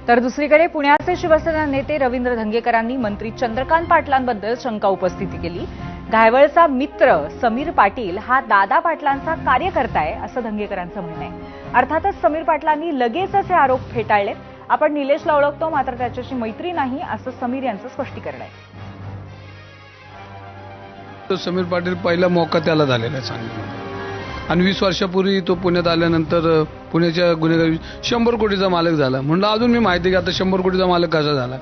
तर दुसरीकडे पुण्याचे शिवसेना नेते रवींद्र धंगेकरांनी मंत्री चंद्रकांत पाटलांबद्दल शंका उपस्थित केली। घायवळचा मित्र समीर पाटील हा दादा पाटलांचा कार्यकर्ता आहे असं धंगेकरांचं म्हणणं आहे। अर्थातच समीर पाटलांनी लगेचच हे आरोप फेटाळले। आपण निलेशला ओळखतो मात्र त्याच्याशी मैत्री नाही असं समीर यांचं स्पष्टीकरण आहे। तो समीर पाटील पहिला मौका त्याला झालेला आहे सांगितलं आणि 20 वर्षापूर्वी तो पुण्यात आल्यानंतर पुण्याच्या गुन्हेगार 100 कोटीचा मालक झाला। म्हणलं अजून मी माहिती की आता 100 कोटीचा मालक कसा झाला।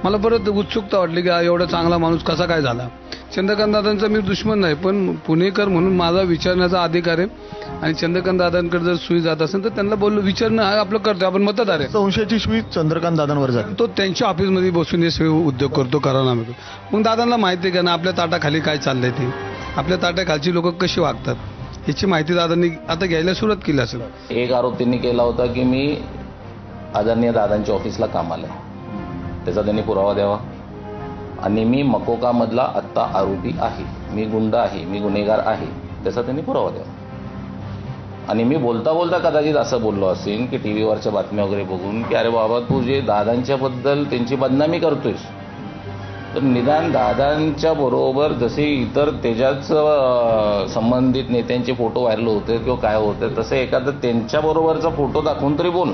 मला परत उत्सुकता वाटली की एवढा चांगला माणूस कसा काय झाला। चंद्रकांत दादांचा मी दुश्मन नाही पण पुणेकर म्हणून माझा विचारण्याचा अधिकार आहे आणि चंद्रकांत दादांकडे जर सुई जात असेल तर त्यांना बोललो विचारणं हा आपलं कर्तव्य, आपण मतदार आहे। संशयाची सुई चंद्रकांत दादांवर जाते। तो त्यांच्या ऑफिसमध्ये बसून हे सगळे उद्योग करतो कराना मग दादांना माहिती आहे का ना आपल्या ताटाखाली काय चाललंय ते, आपल्या ताटाखालची लोक कशी वागतात याची माहिती दादांनी आता घ्यायला सुरुवात केली असेल। एक आरोप त्यांनी केला होता की मी आदरणीय दादांच्या ऑफिसला कामाला आहे, त्याचा त्यांनी पुरावा द्यावा आणि मी मकोकामधला आत्ता आरोपी आहे, मी गुंड आहे, मी गुन्हेगार आहे, त्याचा त्यांनी पुरावा द्यावा। आणि मी बोलता बोलता कदाचित असं बोललो असेल की टीव्हीवरच्या बातम्या वगैरे बघून की अरे बाबा तू जे दादांच्याबद्दल त्यांची बदनामी करतोयस तर निदान दादांच्या बरोबर जसे इतर त्याच्याच संबंधित नेत्यांचे फोटो व्हायरल होते किंवा काय होते तसे एखादं त्यांच्याबरोबरचा फोटो दाखवून तरी बोल।